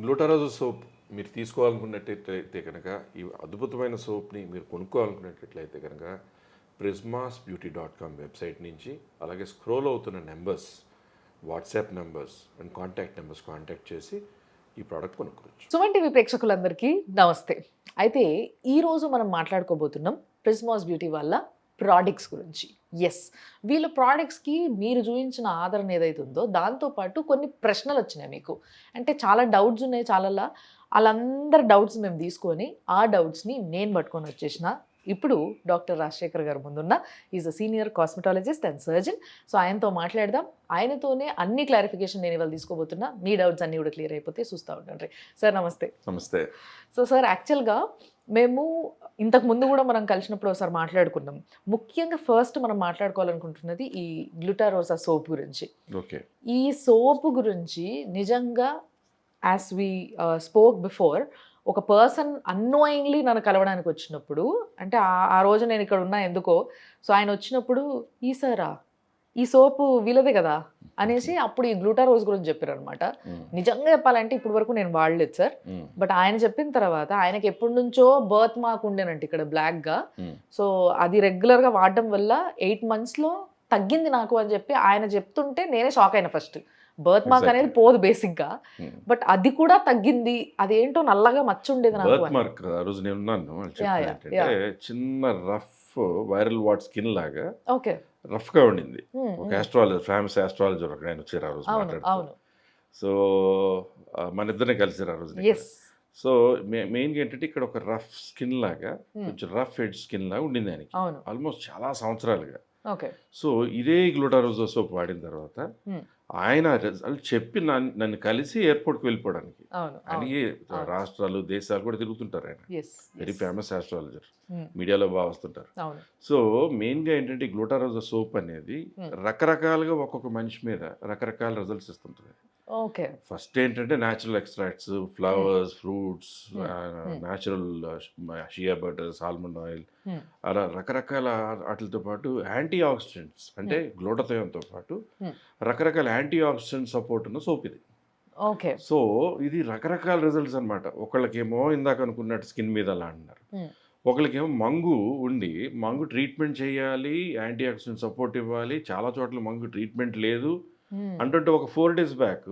గ్లూటారోజో soap మీరు తీసుకోవాలనుకున్నట్టయితే కనుక ఈ అద్భుతమైన సోప్ని మీరు కొనుక్కోవాలనుకున్నట్లయితే కనుక prismasbeauty.com వెబ్సైట్ నుంచి అలాగే స్క్రోల్ అవుతున్న numbers WhatsApp numbers and contact numbers contact చేసి ఈ ప్రోడక్ట్ కొనుక్కోవచ్చు. సుమన్ టీవీ ప్రేక్షకులందరికీ నమస్తే. అయితే ఈరోజు మనం మాట్లాడుకోబోతున్నాం ప్రిస్మాస్ బ్యూటీ వాళ్ళ ప్రోడక్ట్స్ గురించి. ఎస్, వీళ్ళ ప్రోడక్ట్స్కి మీరు చూపించిన ఆదరణ ఏదైతే ఉందో దాంతోపాటు కొన్ని ప్రశ్నలు వచ్చినాయి మీకు. అంటే చాలా డౌట్స్ ఉన్నాయి చాలా, వాళ్ళందరి డౌట్స్ మేము తీసుకొని ఆ డౌట్స్ని నేను పట్టుకొని వచ్చేసిన. ఇప్పుడు డాక్టర్ రాజశేఖర్ గారు ముందున్న is a senior cosmetologist and surgeon. So ఆయనతో మాట్లాడదాం. ఆయనతోనే అన్ని క్లారిఫికేషన్ నేను ఇవాళ తీసుకోబోతున్నా. మీ డౌట్స్ అన్నీ కూడా క్లియర్ అయిపోతే చూస్తూ ఉంటాను. సార్ నమస్తే. నమస్తే. సో సార్, యాక్చువల్గా మేము ఇంతకు ముందు కూడా మనం కలిసినప్పుడు ఒకసారి మాట్లాడుకున్నాం. ముఖ్యంగా ఫస్ట్ మనం మాట్లాడుకోవాలనుకుంటున్నది ఈ గ్లూటారోసా సోప్ గురించి. ఓకే, ఈ సోప్ గురించి నిజంగా యాజ్ వి స్పోక్ బిఫోర్, ఒక పర్సన్ అన్నోయింగ్లీ నన్ను కలవడానికి వచ్చినప్పుడు, అంటే ఆ రోజు నేను ఇక్కడ ఉన్నా ఎందుకో, సో ఆయన వచ్చినప్పుడు ఈ సోపు వీలదే కదా అనేసి అప్పుడు ఈ గ్లూటారోజ్ గురించి చెప్పారు అనమాట. నిజంగా చెప్పాలంటే ఇప్పటి వరకు నేను వాడలేదు సార్. బట్ ఆయన చెప్పిన తర్వాత ఆయనకి ఎప్పటి నుంచో బర్త్ మార్క్ ఉండేనంట ఇక్కడ బ్లాక్గా. సో అది రెగ్యులర్గా వాడడం వల్ల 8 monthsలో తగ్గింది నాకు అని చెప్పి ఆయన చెప్తుంటే నేనే షాక్ అయినా. ఫస్ట్ బర్త్ మార్క్ అనేది పోదు బేసిక్గా, బట్ అది కూడా తగ్గింది. అదేంటో నల్లగా మచ్చ ఉండేది నాకు. బర్త్ మార్క్ ఆ రోజు నేను ఉన్నాను. చిన్న రఫ్ వైరల్ వాట్ స్కిన్ లాగా ఓకే రఫ్ గా ఉండింది. ఒక ఆస్ట్రాలజర్, ఫేమస్ ఆస్ట్రాలజర్ ఒక ఆయన వచ్చారు ఆ రోజు మాట్లాడుతూ. సో మన ఇద్దరిని కలిసారు ఆ రోజు. సో మెయిన్గా ఏంటంటే ఇక్కడ ఒక రఫ్ స్కిన్ లాగా, కొంచెం రఫ్ హెడ్ స్కిన్ లాగా ఉండింది ఆయనకి ఆల్మోస్ట్ చాలా సంవత్సరాలుగా. సో ఇదే గ్లూటారోజో సోప్ వాడిన తర్వాత ఆయన రిజల్ట్ చెప్పి నన్ను కలిసి ఎయిర్పోర్ట్కి వెళ్ళిపోవడానికి. ఆయనకి రాష్ట్రాలు దేశాలు కూడా తిరుగుతుంటారు. ఆయన వెరీ ఫేమస్ ఆస్ట్రాలజర్, మీడియాలో బాగా వస్తుంటారు. సో మెయిన్గా ఏంటంటే గ్లూటారోజో సోప్ అనేది రకరకాలుగా ఒక్కొక్క మనిషి మీద రకరకాల రిజల్ట్స్ ఇస్తుంటుంది. ఫస్ట్ ఏంటంటే natural extracts, flowers, fruits, natural shea butter, almond oil, అలా రకరకాల వాటితో పాటు యాంటీ ఆక్సిడెంట్స్ అంటే గ్లూటథయోన్తో పాటు రకరకాల యాంటీ ఆక్సిడెంట్ సపోర్ట్ ఉన్న సోప్ ఇది. సో ఇది రకరకాల రిజల్ట్స్ అనమాట. ఒకళ్ళకేమో ఇందాక అనుకున్నట్టు స్కిన్ మీద అలా అంటున్నారు, ఒకళ్ళకేమో మంగు ఉండి మంగు ట్రీట్మెంట్ చేయాలి, యాంటీ ఆక్సిడెంట్ సపోర్ట్ ఇవ్వాలి, చాలా చోట్ల మంగు ట్రీట్మెంట్ లేదు అంటుంటే ఒక 4 days బ్యాక్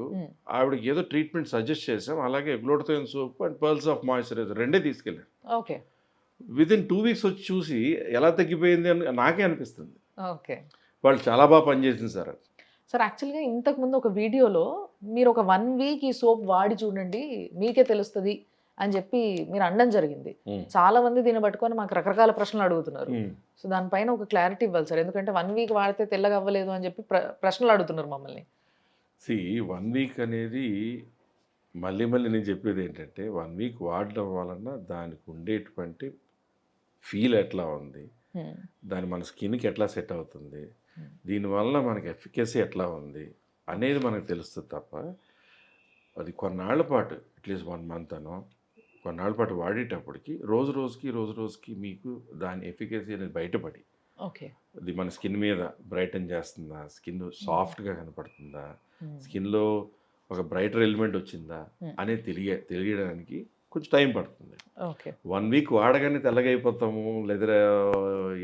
ఆవిడకి ఏదో ట్రీట్మెంట్ సజెస్ట్ చేసాం. అలాగే glutathione soap and pearls of moisturiser రెండే తీసుకెళ్ళారు. విదిన్ 2 weeks వచ్చి చూసి ఎలా తగ్గిపోయింది అని నాకే అనిపిస్తుంది. వాళ్ళు చాలా బాగా పనిచేసింది సార్. సార్ యాక్చువల్గా ఇంతకుముందు ఒక వీడియోలో మీరు ఒక 1 week ఈ సోప్ వాడి చూడండి మీకే తెలుస్తుంది అని చెప్పి మీరు అనడం జరిగింది. చాలా మంది దీన్ని పట్టుకొని మాకు రకరకాల ప్రశ్నలు అడుగుతున్నారు. సో దానిపైన ఒక క్లారిటీ ఇవ్వాలి సార్, ఎందుకంటే 1 week వాడితే తెల్లగా అవ్వలేదు అని చెప్పి ప్రశ్నలు అడుగుతున్నారు మమ్మల్ని. 1 week అనేది మళ్ళీ నేను చెప్పేది ఏంటంటే 1 week వాడడం వలన దానికి ఉండేటువంటి ఫీల్ ఎట్లా ఉంది, దాని మన స్కిన్కి ఎట్లా సెట్ అవుతుంది, దీనివల్ల మనకి ఎఫికసీ ఎట్లా ఉంది అనేది మనకు తెలుస్తుంది తప్ప అది కొన్నాళ్ల పాటు అట్లీస్ట్ 1 month అనో కొన్నాళ్ళ పాటు వాడేటప్పటికి రోజు రోజుకి మీకు దాని ఎఫికసీ అనేది బయటపడి అది మన స్కిన్ మీద బ్రైటన్ చేస్తుందా, స్కిన్ సాఫ్ట్గా కనపడుతుందా, స్కిన్లో ఒక బ్రైటర్ ఎలిమెంట్ వచ్చిందా అనేది తెలియడానికి కొంచెం టైం పడుతుంది. 1 week వాడగానే తెల్లగా అయిపోతాము లేదా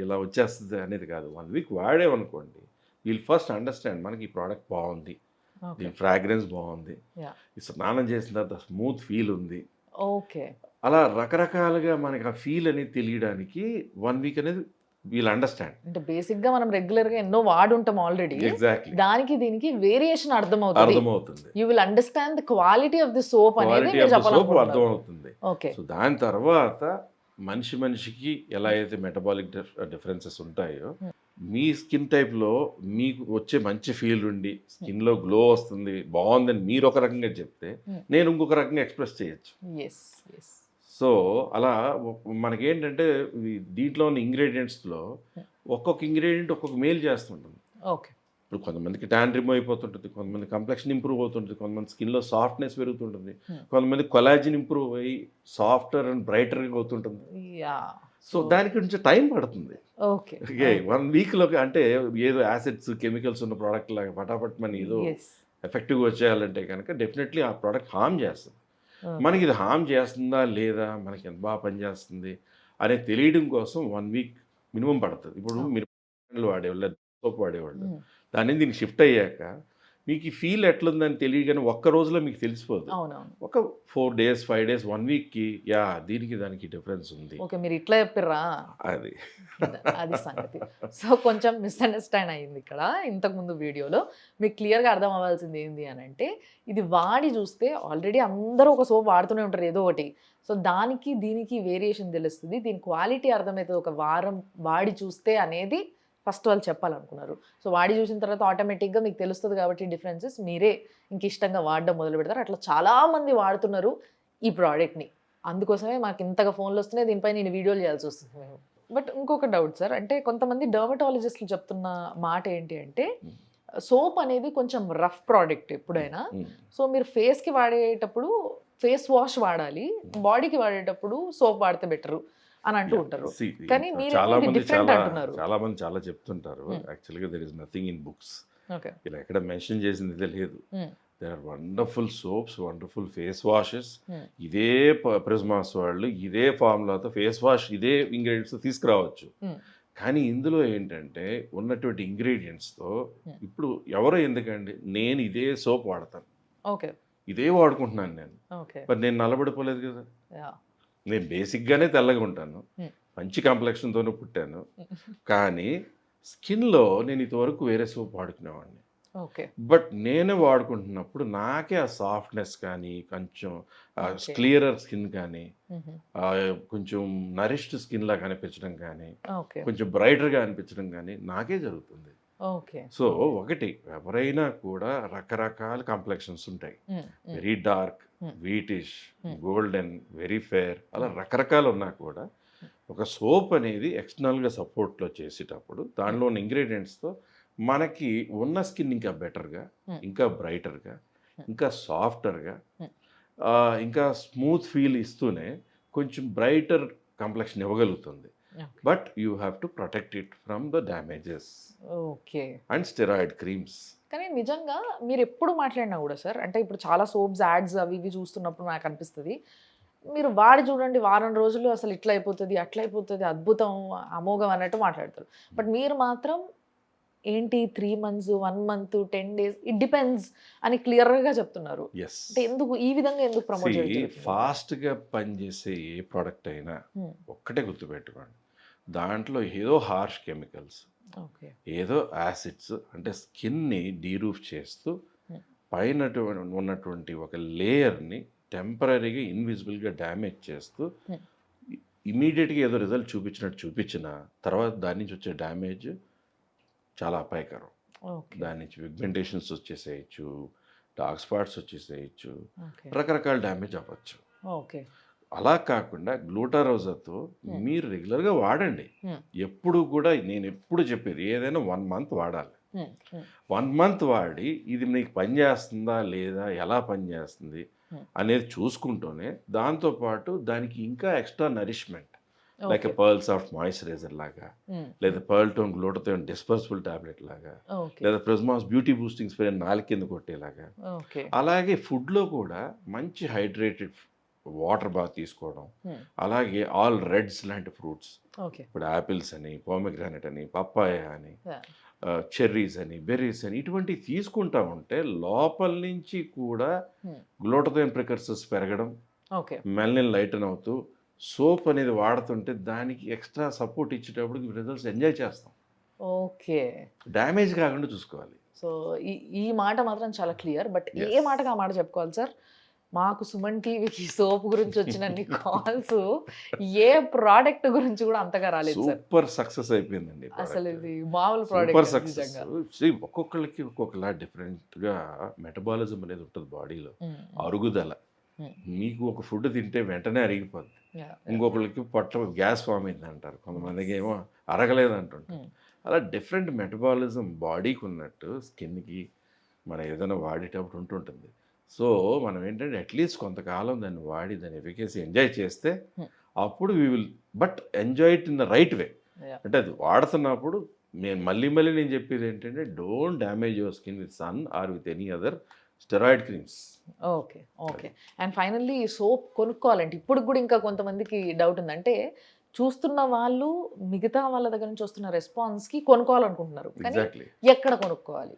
ఇలా వచ్చేస్తుంది అనేది కాదు. 1 week వాడేమనుకోండి, వీల్ ఫస్ట్ అండర్స్టాండ్ మనకి ఈ ప్రోడక్ట్ బాగుంది, దీని ఫ్రాగ్రెన్స్ బాగుంది, ఈ స్నానం చేసిన తర్వాత స్మూత్ ఫీల్ ఉంది, అలా రకరకాలుగా మనకి ఆ ఫీల్ అనేది తెలియడానికి 1 week అనేది వీల్ అండర్స్టాండ్. అంటే బేసిక్ గా మనం రెగ్యులర్ గా ఎన్నో వాడుంటాం ఆల్రెడీ. ఎగ్జాక్ట్లీ దానికి దీనికి వేరియేషన్ అర్థమవుతుంది. You will understand the quality of the soap అనేది అర్థమవుతుంది. సో దాని తర్వాత మనిషికి ఎలా అయితే మెటబాలిక్ డిఫరెన్సెస్ ఉంటాయో మీ స్కిన్ టైప్లో మీకు వచ్చే మంచి ఫీల్ ఉండి స్కిన్లో గ్లో వస్తుంది, బాగుందని మీరు ఒక రకంగా చెప్తే నేను ఇంకొక రకంగా ఎక్స్ప్రెస్ చేయొచ్చు. సో అలా మనకేంటంటే దీంట్లో ఉన్న ఇంగ్రీడియంట్స్లో ఒక్కొక్క ఇంగ్రీడియంట్ ఒక్కొక్క మేలు చేస్తుంటుంది. ఇప్పుడు కొంతమందికి ట్యాన్ రిమూవ్ అయిపోతుంటుంది, కొంతమంది కంప్లెక్షన్ ఇంప్రూవ్ అవుతుంటుంది, కొంతమంది స్కిన్లో సాఫ్ట్నెస్ పెరుగుతుంటుంది, కొంతమంది కొలాజిన్ ఇంప్రూవ్ అయ్యి సాఫ్టర్ అండ్ బ్రైటర్గా అవుతుంటుంది. సో దానికి కొంచెం టైం పడుతుంది. 1 weekలో అంటే ఏదో యాసిడ్స్ కెమికల్స్ ఉన్న ప్రోడక్ట్ లాగా పటాపట్ మన ఏదో ఎఫెక్టివ్గా వచ్చేయాలంటే కనుక డెఫినెట్లీ ఆ ప్రోడక్ట్ హార్మ్ చేస్తుంది. మనకి ఇది హామ్ చేస్తుందా లేదా, మనకి ఎంత బాగా పనిచేస్తుంది అనేది తెలియడం కోసం 1 వీక్ మినిమం పడుతుంది. ఇప్పుడు మీరు వాడేవాళ్ళు, సోప్ వాడేవాళ్ళు, దాని నుంచి దీనికి షిఫ్ట్ అయ్యాక మీకు ఈ ఫీల్ ఎట్లుందని తెలియగానే ఒక్క రోజులో మీకు తెలిసిపోదు. ఒక 4 days 5 days 1 వీక్కి దీనికి దానికి డిఫరెన్స్ ఉంది. ఓకే, మీరు ఇట్లా చెప్పిర్రా, అది అది సంగతి. సో కొంచెం మిస్అండర్స్టాండ్ అయ్యింది ఇక్కడ. ఇంతకుముందు వీడియోలో మీకు క్లియర్గా అర్థం అవ్వాల్సింది ఏంటి అని అంటే, ఇది వాడి చూస్తే ఆల్రెడీ అందరూ ఒక సోప్ వాడుతూనే ఉంటారు ఏదో ఒకటి. సో దానికి దీనికి వేరియేషన్ తెలుస్తుంది, దీని క్వాలిటీ అర్థమవుతుంది ఒక వారం వాడి చూస్తే అనేది ఫస్ట్ వాళ్ళు చెప్పాలనుకున్నారు. సో వాడి చూసిన తర్వాత ఆటోమేటిక్గా మీకు తెలుస్తుంది కాబట్టి డిఫరెన్సెస్ మీరే ఇంక ఇష్టంగా వాడడం మొదలు పెడతారు. అట్లా చాలామంది వాడుతున్నారు ఈ ప్రోడక్ట్ని, అందుకోసమే మాకు ఇంతగా ఫోన్లు వస్తున్నాయి, దీనిపై నేను వీడియోలు చేయాల్సి వస్తుంది మేము. బట్ ఇంకొక డౌట్ సార్, అంటే కొంతమంది డర్మటాలజిస్టులు చెప్తున్న మాట ఏంటి అంటే, సోప్ అనేది కొంచెం రఫ్ ప్రోడక్ట్ ఎప్పుడైనా. సో మీరు ఫేస్కి వాడేటప్పుడు ఫేస్ వాష్ వాడాలి, బాడీకి వాడేటప్పుడు సోప్ వాడితే బెటరు అని అంటూ ఉంటారు. కానీ చాలా మంది చాలా చెప్తుంటారు. యాక్చువల్గా there is nothing in books, ఇలా ఎక్కడ మెన్షన్ చేసింది ఇదే లేదు. There are wonderful soaps, wonderful face washes. ఇదే ప్రిజ్మాస్ వాళ్ళు ఇదే ఫార్ములాతో ఫేస్ వాష్ ఇదే ఇంగ్రీడియంట్స్ తీసుకురావచ్చు. కానీ ఇందులో ఏంటంటే ఉన్నటువంటి ఇంగ్రీడియంట్స్తో ఇప్పుడు ఎవరో ఎందుకండి, నేను ఇదే సోప్ వాడతాను, ఇదే వాడుకుంటున్నాను నేను, మరి నేను నల్లబడిపోలేదు కదా. నేను బేసిక్గానే తెల్లగా ఉంటాను, మంచి కాంప్లెక్షన్తోనే పుట్టాను, కానీ స్కిన్లో నేను ఇంతవరకు వేరే సోప్ వాడుకునేవాడిని. బట్ నేనే వాడుకుంటున్నప్పుడు నాకే ఆ సాఫ్ట్నెస్ కానీ, కొంచెం క్లియరర్ స్కిన్ కానీ, కొంచెం నరిష్డ్ స్కిన్లా కనిపించడం కానీ, కొంచెం బ్రైటర్గా అనిపించడం కానీ నాకే జరుగుతుంది. సో ఒకటి, ఎవరైనా కూడా రకరకాల కాంప్లెక్షన్స్ ఉంటాయి. Very dark, whitish, golden, very fair, అలా రకరకాలు ఉన్నా కూడా ఒక సోప్ అనేది ఎక్స్టర్నల్గా సపోర్ట్లో చేసేటప్పుడు దానిలో ఉన్న ఇంగ్రీడియంట్స్తో మనకి ఉన్న స్కిన్ ఇంకా బెటర్గా, ఇంకా బ్రైటర్గా, ఇంకా సాఫ్టర్గా, ఇంకా స్మూత్ ఫీల్ ఇస్తూనే కొంచెం బ్రైటర్ కాంప్లెక్షన్ ఇవ్వగలుగుతుంది. But you have to protect it from the damages and steroid creams. కానీ నిజంగా మీరు ఎప్పుడు మాట్లాడినా కూడా సార్, అంటే ఇప్పుడు చాలా సోప్స్ యాడ్స్ అవి ఇవి చూస్తున్నప్పుడు నాకు అనిపిస్తుంది, మీరు వాడి చూడండి వారం రోజులు అసలు ఇట్లా అయిపోతుంది అట్లా అయిపోతుంది అద్భుతం అమోఘం అన్నట్టు మాట్లాడతారు. బట్ మీరు మాత్రం ఏంటి 3 months 1 month 10 days it depends అని క్లియర్గా చెప్తున్నారు. అంటే ఎందుకు ఈ విధంగా ఎందుకు ప్రమోట్ చేయాలి? ఫాస్ట్గా పనిచేసే ఏ ప్రోడక్ట్ అయినా ఒక్కటే గుర్తుపెట్టుకోండి, దాంట్లో ఏదో హార్ష్ కెమికల్స్, ఏదో యాసిడ్స్, అంటే స్కిన్ని డీరూఫ్ చేస్తూ పైన ఉన్నటువంటి ఒక లేయర్ని టెంపరీగా ఇన్విజిబుల్గా డ్యామేజ్ చేస్తూ ఇమీడియట్గా ఏదో రిజల్ట్ చూపించినట్టు చూపించిన తర్వాత దాని నుంచి వచ్చే డ్యామేజ్ చాలా అపాయకరం. దాని నుంచి పిగ్మెంటేషన్స్ వచ్చేసేయచ్చు, డార్క్ స్పాట్స్ వచ్చేసేయచ్చు, రకరకాల డ్యామేజ్ అవ్వచ్చు. అలా కాకుండా గ్లూటారోజాతో మీరు రెగ్యులర్గా వాడండి. ఎప్పుడు కూడా నేను ఎప్పుడు చెప్పేది ఏదైనా 1 month వాడాలి. 1 month వాడి ఇది మీకు పనిచేస్తుందా లేదా, ఎలా పనిచేస్తుంది అనేది చూసుకుంటూనే దాంతోపాటు దానికి ఇంకా extra nourishment like pearl soft moisturiser లాగా, లేదా pearl tone glutathione dispersible tablet లాగా, లేదా ప్రిజ్మాస్ బ్యూటీ బూస్టింగ్ స్ప్రే 4 కింద కొట్టేలాగా. అలాగే ఫుడ్లో కూడా మంచి హైడ్రేటెడ్ వాటర్ బాగా తీసుకోవడం, అలాగే ఆల్ రెడ్స్ లాంటి ఫ్రూట్స్, ఇప్పుడు యాపిల్స్ అని, పోమెగ్రానైట్ అని, పప్పాయ అని, చెర్రీస్ అని, బెర్రీస్ అని, ఇటువంటివి తీసుకుంటా ఉంటే లోపల నుంచి కూడా గ్లూటాథియోన్ ప్రికర్సర్స్ పెరగడం, మెలనిన్ లైటన్ అవుతూ సోప్ అనేది వాడుతుంటే దానికి ఎక్స్ట్రా సపోర్ట్ ఇచ్చేటప్పుడు రిజల్ట్స్ ఎంజాయ్ చేస్తాం. డ్యామేజ్ కాకుండా చూసుకోవాలి. సో ఈ మాట మాత్రం చాలా క్లియర్. బట్ ఏ మాటగా ఆ మాట చెప్పుకోవాలి సార్, మాకు సుమన్ టీవీకి సోప్ గురించి వచ్చినన్ని కాల్స్ ఏ ప్రోడక్ట్ గురించి కూడా అంతగా రాలేదు. సూపర్ సక్సెస్ అయిపోయిందండి అసలు, ఇది మామూలు ప్రోడక్ట్. ఒక్కొక్కరికి ఒక్కొక్కలా డిఫరెంట్గా మెటబాలిజం అనేది ఉంటుంది బాడీలో, అరుగుదల. మీకు ఒక ఫుడ్ తింటే వెంటనే అరిగిపోద్ది, ఇంకొకరికి పొట్ట గ్యాస్ ఫామ్ అయింది అంటారు, కొంతమందికి ఏమో అరగలేదు అంటుంటారు. అలా డిఫరెంట్ మెటబాలిజం బాడీకి ఉన్నట్టు స్కిన్కి మనం ఏదైనా వాడేటప్పుడు ఉంటుంటుంది. సో మనం ఏంటంటే అట్లీస్ట్ కొంతకాలం దాన్ని వాడి దాని ఎఫికసీ ఎంజాయ్ చేస్తే అప్పుడు we will but enjoy it in the right way. అంటే అది వాడుతున్నప్పుడు నేను మళ్ళీ నేను చెప్పేది ఏంటంటే, don't damage your skin with sun or with any other steroid creams. Okay. Okay. And finally ఈ సోప్ కొనుక్కోవాలంటే ఇప్పటికి కూడా ఇంకా కొంతమందికి డౌట్ ఉంది. అంటే చూస్తున్న వాళ్ళు మిగతా వాళ్ళ దగ్గర నుంచి వస్తున్న రెస్పాన్స్‌కి కొనుక్కోవాలనుకుంటున్నారు. కానీ ఎగ్జాక్ట్లీ. ఎక్కడ కొనుక్కోవాలి?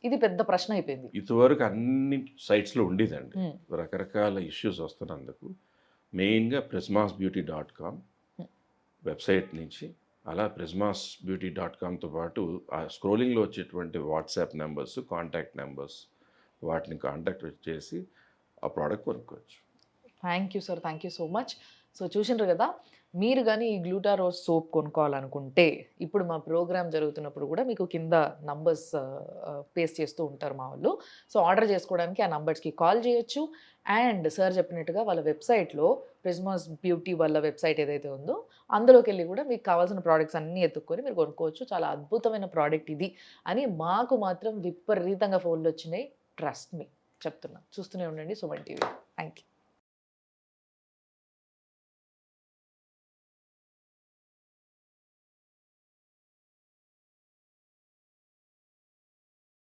ఇది పెద్ద ప్రశ్న అయిపోయింది. ఇదివరకు అన్ని సైట్స్లో ఉండేదండి. హ్మ్. రకరకాల ఇష్యూస్ వస్తున్నందుకు మెయిన్గా prismasbeauty.com వెబ్సైట్ నుంచి, అలా prismasbeauty.comతో పాటు ఆ స్క్రోలింగ్లో వచ్చేటువంటి వాట్సాప్ నెంబర్స్, కాంటాక్ట్ నెంబర్స్, వాటిని కాంటాక్ట్ చేసి ఆ ప్రోడక్ట్ కొనుక్కోవచ్చు. Thank you sir. Thank you so much. So చూసిండ్రు కదా, మీరు కానీ ఈ గ్లూటారోజ్ సోప్ కొనుక్కోవాలనుకుంటే ఇప్పుడు మా ప్రోగ్రామ్ జరుగుతున్నప్పుడు కూడా మీకు కింద నంబర్స్ పేస్ట్ చేస్తూ ఉంటారు మా వాళ్ళు. సో ఆర్డర్ చేసుకోవడానికి ఆ నంబర్స్కి కాల్ చేయొచ్చు. అండ్ సార్ చెప్పినట్టుగా వాళ్ళ వెబ్సైట్లో ప్రిస్మాస్ బ్యూటీ వాళ్ళ వెబ్సైట్ ఏదైతే ఉందో అందులోకి వెళ్ళి కూడా మీకు కావాల్సిన ప్రోడక్ట్స్ అన్నీ ఎత్తుక్కొని మీరు కొనుక్కోవచ్చు. చాలా అద్భుతమైన ప్రోడక్ట్ ఇది అని మాకు మాత్రం విపరీతంగా ఫోన్లు వచ్చినాయి. ట్రస్ట్ మీ చెప్తున్నా. చూస్తూనే ఉండండి సుమన్ టీవీ. Thank you.